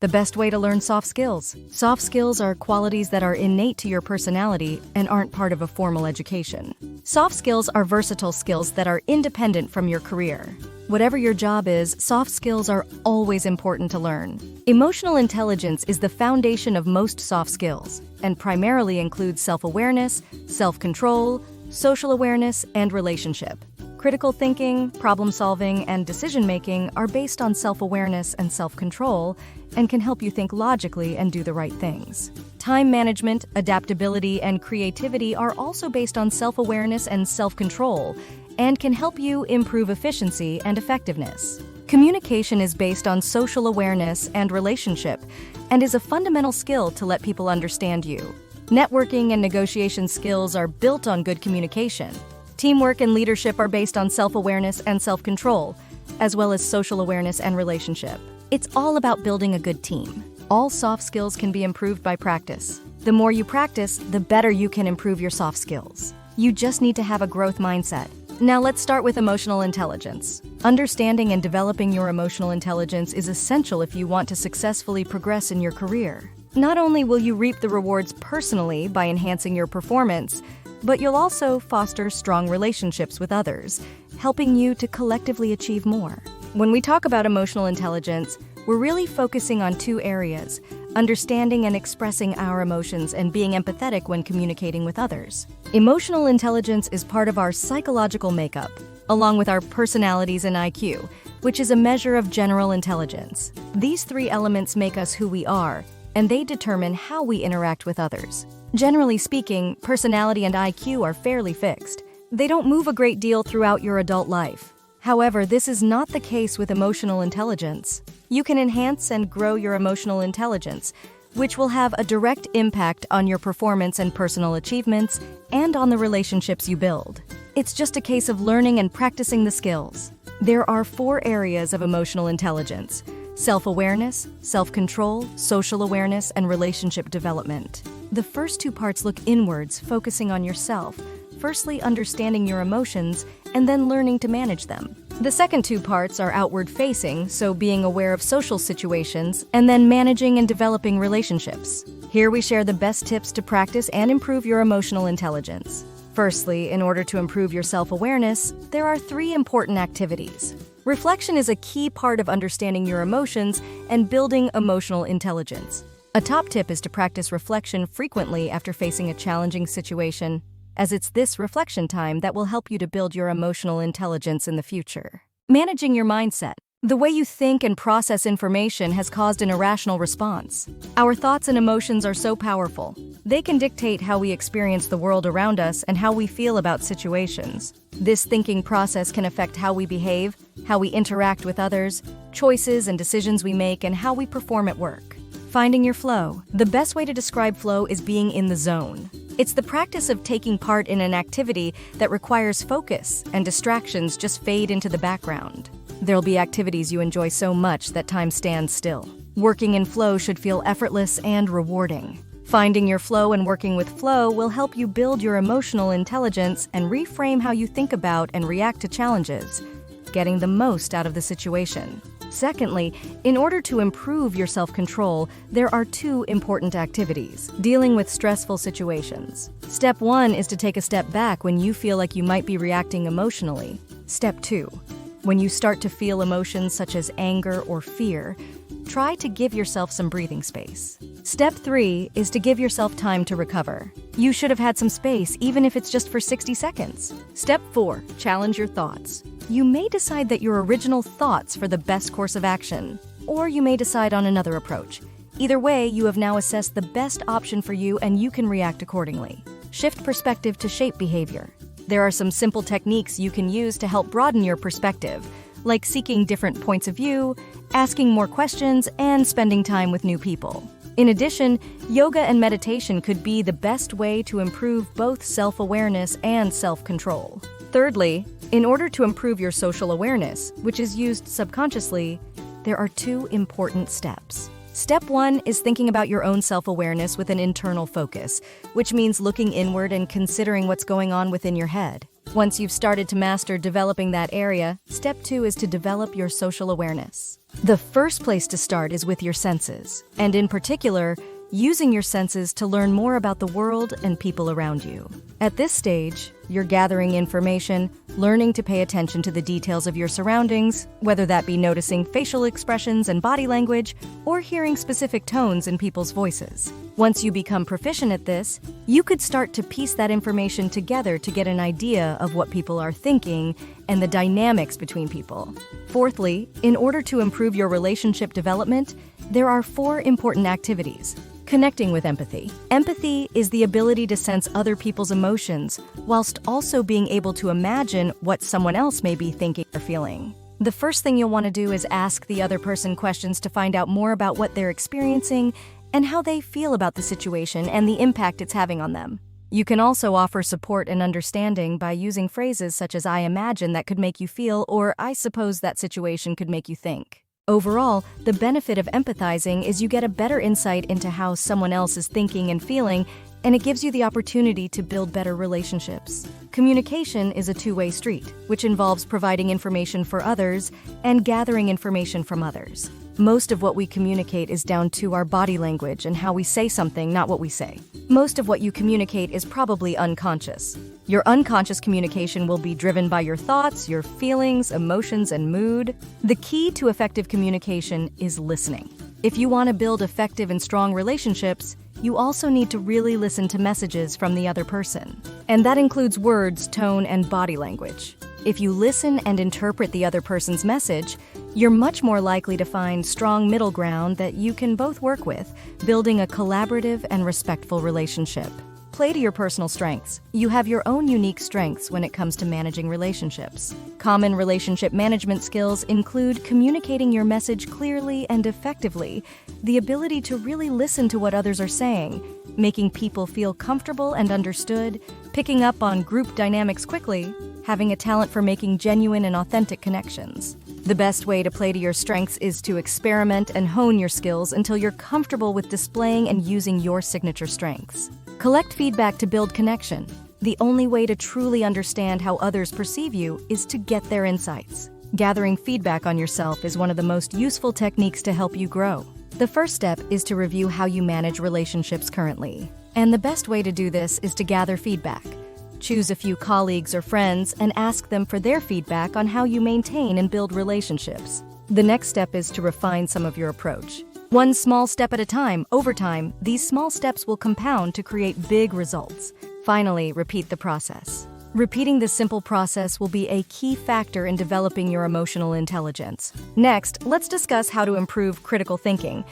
The best way to learn soft skills. Soft skills are qualities that are innate to your personality and aren't part of a formal education. Soft skills are versatile skills that are independent from your career. Whatever your job is, soft skills are always important to learn. Emotional intelligence is the foundation of most soft skills and primarily includes self-awareness, self-control, social awareness, and relationship. Critical thinking, problem-solving, and decision-making are based on self-awareness and self-control and can help you think logically and do the right things. Time management, adaptability, and creativity are also based on self-awareness and self-control and can help you improve efficiency and effectiveness. Communication is based on social awareness and relationship and is a fundamental skill to let people understand you. Networking and negotiation skills are built on good communication. Teamwork and leadership are based on self-awareness and self-control, as well as social awareness and relationship. It's all about building a good team. All soft skills can be improved by practice. The more you practice, the better you can improve your soft skills. You just need to have a growth mindset. Now let's start with emotional intelligence. Understanding and developing your emotional intelligence is essential if you want to successfully progress in your career. Not only will you reap the rewards personally by enhancing your performance, but you'll also foster strong relationships with others, helping you to collectively achieve more. When we talk about emotional intelligence, we're really focusing on two areas: understanding and expressing our emotions and being empathetic when communicating with others. Emotional intelligence is part of our psychological makeup, along with our personalities and IQ, which is a measure of general intelligence. These three elements make us who we are, and they determine how we interact with others. Generally speaking, personality and IQ are fairly fixed. They don't move a great deal throughout your adult life. However, this is not the case with emotional intelligence. You can enhance and grow your emotional intelligence, which will have a direct impact on your performance and personal achievements and on the relationships you build. It's just a case of learning and practicing the skills. There are 4 areas of emotional intelligence: self-awareness, self-control, social awareness, and relationship development. The first 2 parts look inwards, focusing on yourself, firstly understanding your emotions and then learning to manage them. The second 2 parts are outward-facing, so being aware of social situations and then managing and developing relationships. Here we share the best tips to practice and improve your emotional intelligence. Firstly, in order to improve your self-awareness, there are 3 important activities. Reflection is a key part of understanding your emotions and building emotional intelligence. A top tip is to practice reflection frequently after facing a challenging situation, as it's this reflection time that will help you to build your emotional intelligence in the future. Managing your mindset. The way you think and process information has caused an irrational response. Our thoughts and emotions are so powerful. They can dictate how we experience the world around us and how we feel about situations. This thinking process can affect how we behave, how we interact with others, choices and decisions we make, and how we perform at work. Finding your flow. The best way to describe flow is being in the zone. It's the practice of taking part in an activity that requires focus and distractions just fade into the background. There'll be activities you enjoy so much that time stands still. Working in flow should feel effortless and rewarding. Finding your flow and working with flow will help you build your emotional intelligence and reframe how you think about and react to challenges, getting the most out of the situation. Secondly, in order to improve your self-control, there are 2 important activities: dealing with stressful situations. Step 1 is to take a step back when you feel like you might be reacting emotionally. Step 2, when you start to feel emotions such as anger or fear, try to give yourself some breathing space. Step 3 is to give yourself time to recover. You should have had some space, even if it's just for 60 seconds. Step 4, challenge your thoughts. You may decide that your original thoughts for the best course of action, or you may decide on another approach. Either way, you have now assessed the best option for you and you can react accordingly. Shift perspective to shape behavior. There are some simple techniques you can use to help broaden your perspective, like seeking different points of view, asking more questions, and spending time with new people. In addition, yoga and meditation could be the best way to improve both self-awareness and self-control. Thirdly, in order to improve your social awareness, which is used subconsciously, there are 2 important steps. Step 1 is thinking about your own self-awareness with an internal focus, which means looking inward and considering what's going on within your head. Once you've started to master developing that area, step 2 is to develop your social awareness. The first place to start is with your senses, and in particular, using your senses to learn more about the world and people around you. At this stage, you're gathering information, learning to pay attention to the details of your surroundings, whether that be noticing facial expressions and body language, or hearing specific tones in people's voices. Once you become proficient at this, you could start to piece that information together to get an idea of what people are thinking and the dynamics between people. Fourthly, in order to improve your relationship development, there are 4 important activities. Connecting with empathy. Empathy is the ability to sense other people's emotions, whilst also being able to imagine what someone else may be thinking or feeling. The first thing you'll want to do is ask the other person questions to find out more about what they're experiencing and how they feel about the situation and the impact it's having on them. You can also offer support and understanding by using phrases such as "I imagine that could make you feel" or "I suppose that situation could make you think." Overall, the benefit of empathizing is you get a better insight into how someone else is thinking and feeling, and it gives you the opportunity to build better relationships. Communication is a two-way street, which involves providing information for others and gathering information from others. Most of what we communicate is down to our body language and how we say something, not what we say. Most of what you communicate is probably unconscious. Your unconscious communication will be driven by your thoughts, your feelings, emotions, and mood. The key to effective communication is listening. If you want to build effective and strong relationships, you also need to really listen to messages from the other person. And that includes words, tone, and body language. If you listen and interpret the other person's message, you're much more likely to find strong middle ground that you can both work with, building a collaborative and respectful relationship. Play to your personal strengths. You have your own unique strengths when it comes to managing relationships. Common relationship management skills include communicating your message clearly and effectively, the ability to really listen to what others are saying, making people feel comfortable and understood, picking up on group dynamics quickly, having a talent for making genuine and authentic connections. The best way to play to your strengths is to experiment and hone your skills until you're comfortable with displaying and using your signature strengths. Collect feedback to build connection. The only way to truly understand how others perceive you is to get their insights. Gathering feedback on yourself is one of the most useful techniques to help you grow. The first step is to review how you manage relationships currently. And the best way to do this is to gather feedback. Choose a few colleagues or friends and ask them for their feedback on how you maintain and build relationships. The next step is to refine some of your approach. One small step at a time, over time, these small steps will compound to create big results. Finally, repeat the process. Repeating this simple process will be a key factor in developing your emotional intelligence. Next, let's discuss how to improve critical thinking,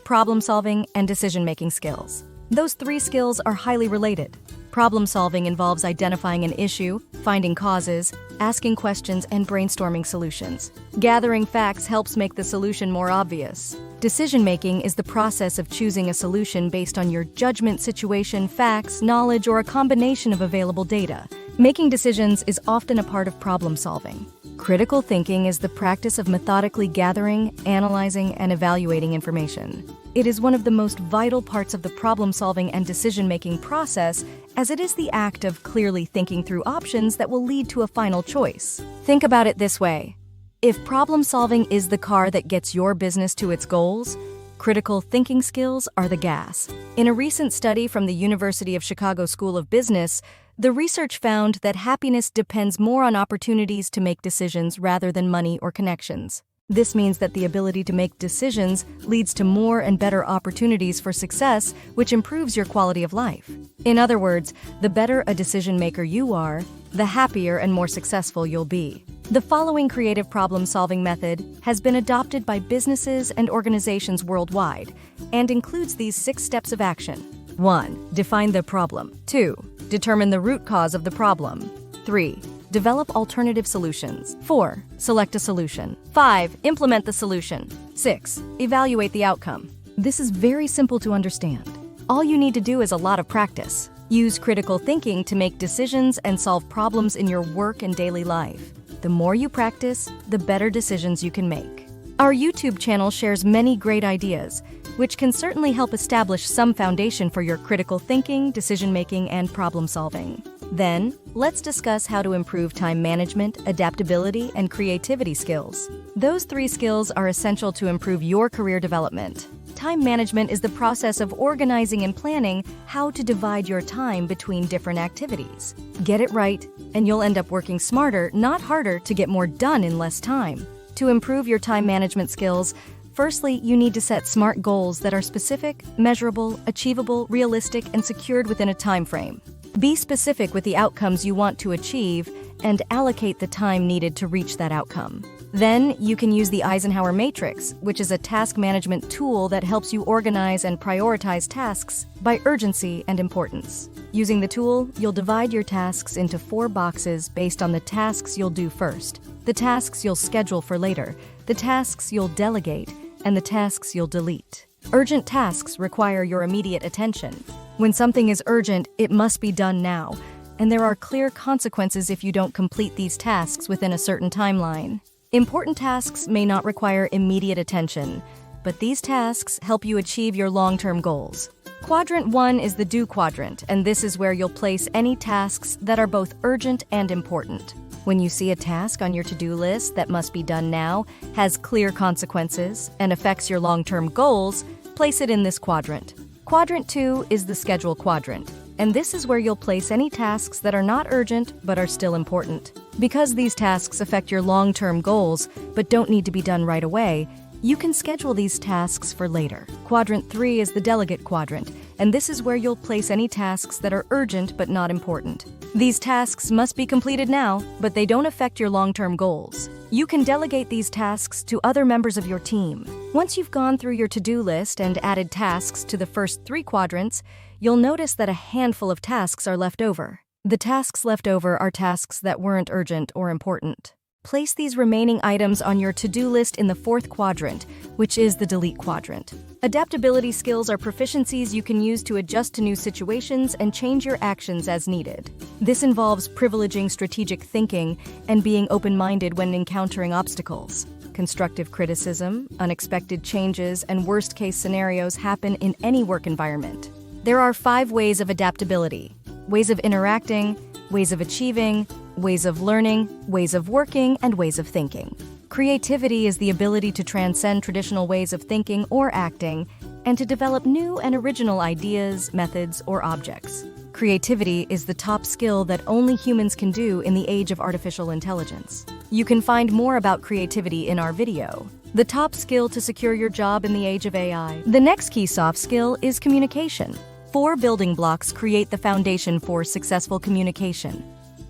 problem solving, and decision-making skills. Those 3 skills are highly related. Problem solving involves identifying an issue, finding causes, asking questions, and brainstorming solutions. Gathering facts helps make the solution more obvious. Decision-making is the process of choosing a solution based on your judgment, situation, facts, knowledge, or a combination of available data. Making decisions is often a part of problem solving. Critical thinking is the practice of methodically gathering, analyzing, and evaluating information. It is one of the most vital parts of the problem-solving and decision-making process, as it is the act of clearly thinking through options that will lead to a final choice. Think about it this way. If problem-solving is the car that gets your business to its goals, critical thinking skills are the gas. In a recent study from the University of Chicago School of Business, the research found that happiness depends more on opportunities to make decisions rather than money or connections. This means that the ability to make decisions leads to more and better opportunities for success, which improves your quality of life. In other words, the better a decision maker you are, the happier and more successful you'll be. The following creative problem-solving method has been adopted by businesses and organizations worldwide and includes these 6 steps of action. 1. Define the problem. 2. Determine the root cause of the problem. 3. Develop alternative solutions. 4. Select a solution. 5. Implement the solution. 6. Evaluate the outcome. This is very simple to understand. All you need to do is a lot of practice. Use critical thinking to make decisions and solve problems in your work and daily life. The more you practice, the better decisions you can make. Our YouTube channel shares many great ideas, which can certainly help establish some foundation for your critical thinking, decision-making, and problem-solving. Then, let's discuss how to improve time management, adaptability, and creativity skills. Those 3 skills are essential to improve your career development. Time management is the process of organizing and planning how to divide your time between different activities. Get it right, and you'll end up working smarter, not harder, to get more done in less time. To improve your time management skills, firstly, you need to set SMART goals that are specific, measurable, achievable, realistic, and secured within a time frame. Be specific with the outcomes you want to achieve and allocate the time needed to reach that outcome. Then, you can use the Eisenhower Matrix, which is a task management tool that helps you organize and prioritize tasks by urgency and importance. Using the tool, you'll divide your tasks into 4 boxes based on the tasks you'll do first, the tasks you'll schedule for later, the tasks you'll delegate, and the tasks you'll delete. Urgent tasks require your immediate attention. When something is urgent, it must be done now, and there are clear consequences if you don't complete these tasks within a certain timeline. Important tasks may not require immediate attention, but these tasks help you achieve your long-term goals. Quadrant 1 is the do quadrant, and this is where you'll place any tasks that are both urgent and important. When you see a task on your to-do list that must be done now, has clear consequences, and affects your long-term goals, place it in this quadrant. Quadrant 2 is the schedule quadrant, and this is where you'll place any tasks that are not urgent but are still important. Because these tasks affect your long-term goals but don't need to be done right away, you can schedule these tasks for later. Quadrant 3 is the delegate quadrant, and this is where you'll place any tasks that are urgent but not important. These tasks must be completed now, but they don't affect your long-term goals. You can delegate these tasks to other members of your team. Once you've gone through your to-do list and added tasks to the first 3 quadrants, you'll notice that a handful of tasks are left over. The tasks left over are tasks that weren't urgent or important. Place these remaining items on your to-do list in the 4th quadrant, which is the delete quadrant. Adaptability skills are proficiencies you can use to adjust to new situations and change your actions as needed. This involves privileging strategic thinking and being open-minded when encountering obstacles. Constructive criticism, unexpected changes, and worst-case scenarios happen in any work environment. There are 5 ways of adaptability: ways of interacting, ways of achieving, ways of learning, ways of working, and ways of thinking. Creativity is the ability to transcend traditional ways of thinking or acting and to develop new and original ideas, methods, or objects. Creativity is the top skill that only humans can do in the age of artificial intelligence. You can find more about creativity in our video, The Top Skill to Secure Your Job in the Age of AI. The next key soft skill is communication. 4 building blocks create the foundation for successful communication: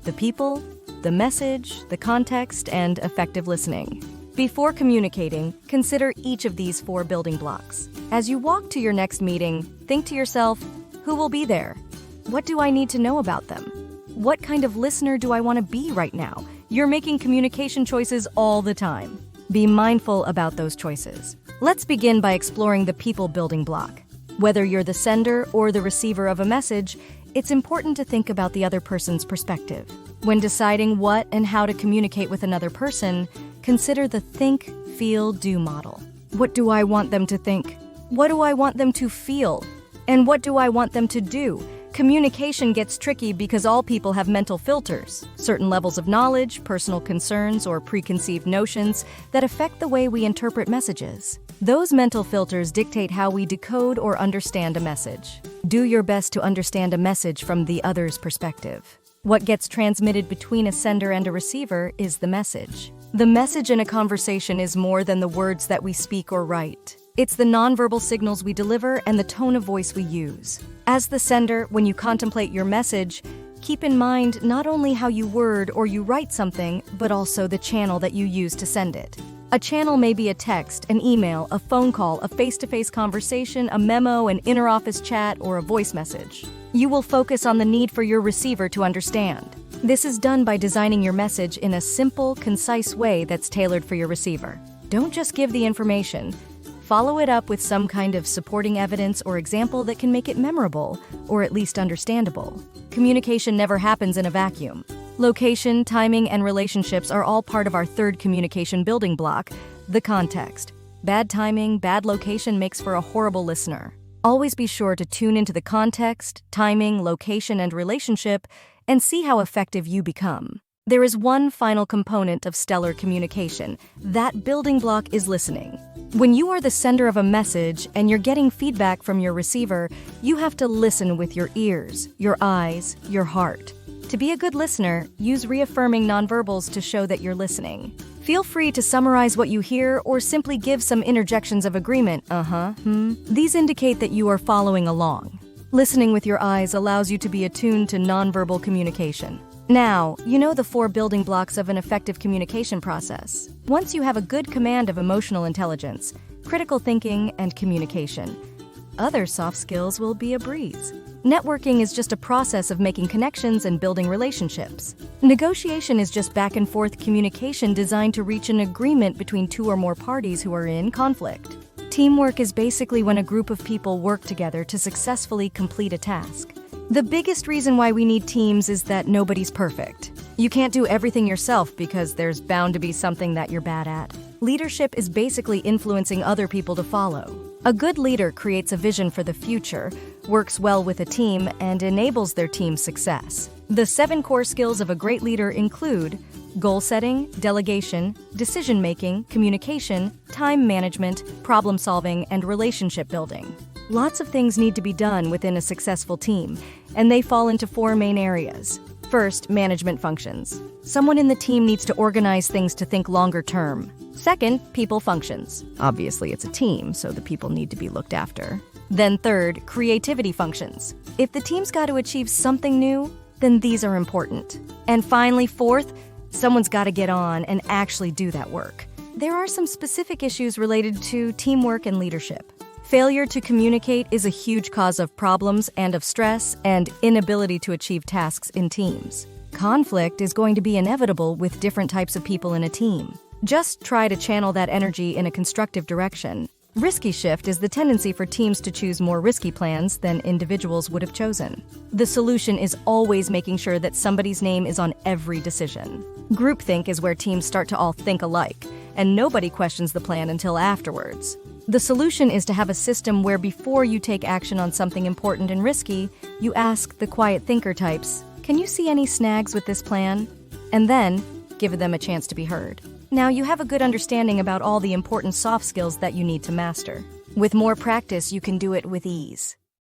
the people, the message, the context, and effective listening. Before communicating, consider each of these 4 building blocks. As you walk to your next meeting, think to yourself, who will be there? What do I need to know about them? What kind of listener do I want to be right now? You're making communication choices all the time. Be mindful about those choices. Let's begin by exploring the people building block. Whether you're the sender or the receiver of a message, it's important to think about the other person's perspective. When deciding what and how to communicate with another person, consider the think, feel, do model. What do I want them to think? What do I want them to feel? And what do I want them to do? Communication gets tricky because all people have mental filters, certain levels of knowledge, personal concerns, or preconceived notions that affect the way we interpret messages. Those mental filters dictate how we decode or understand a message. Do your best to understand a message from the other's perspective. What gets transmitted between a sender and a receiver is the message. The message in a conversation is more than the words that we speak or write. It's the nonverbal signals we deliver and the tone of voice we use. As the sender, when you contemplate your message, keep in mind not only how you word or you write something, but also the channel that you use to send it. A channel may be a text, an email, a phone call, a face-to-face conversation, a memo, an inter-office chat, or a voice message. You will focus on the need for your receiver to understand. This is done by designing your message in a simple, concise way that's tailored for your receiver. Don't just give the information. Follow it up with some kind of supporting evidence or example that can make it memorable, or at least understandable. Communication never happens in a vacuum. Location, timing, and relationships are all part of our 3rd communication building block, the context. Bad timing, bad location makes for a horrible listener. Always be sure to tune into the context, timing, location, and relationship and see how effective you become. There is one final component of stellar communication. That building block is listening. When you are the sender of a message and you're getting feedback from your receiver, you have to listen with your ears, your eyes, your heart. To be a good listener, use reaffirming nonverbals to show that you're listening. Feel free to summarize what you hear or simply give some interjections of agreement. These indicate that you are following along. Listening with your eyes allows you to be attuned to nonverbal communication. Now, you know the 4 building blocks of an effective communication process. Once you have a good command of emotional intelligence, critical thinking, and communication, other soft skills will be a breeze. Networking is just a process of making connections and building relationships. Negotiation is just back and forth communication designed to reach an agreement between 2 or more parties who are in conflict. Teamwork is basically when a group of people work together to successfully complete a task. The biggest reason why we need teams is that nobody's perfect. You can't do everything yourself because there's bound to be something that you're bad at. Leadership is basically influencing other people to follow. A good leader creates a vision for the future, works well with a team, and enables their team's success. The 7 core skills of a great leader include goal setting, delegation, decision-making, communication, time management, problem-solving, and relationship building. Lots of things need to be done within a successful team, and they fall into 4 main areas. First, management functions. Someone in the team needs to organize things to think longer term. Second, people functions. Obviously, it's a team, so the people need to be looked after. Then third, creativity functions. If the team's got to achieve something new, then these are important. And finally, fourth, someone's got to get on and actually do that work. There are some specific issues related to teamwork and leadership. Failure to communicate is a huge cause of problems and of stress and inability to achieve tasks in teams. Conflict is going to be inevitable with different types of people in a team. Just try to channel that energy in a constructive direction. Risky shift is the tendency for teams to choose more risky plans than individuals would have chosen. The solution is always making sure that somebody's name is on every decision. Groupthink is where teams start to all think alike, and nobody questions the plan until afterwards. The solution is to have a system where before you take action on something important and risky, you ask the quiet thinker types, "Can you see any snags with this plan?" And then give them a chance to be heard. Now you have a good understanding about all the important soft skills that you need to master. With more practice, you can do it with ease.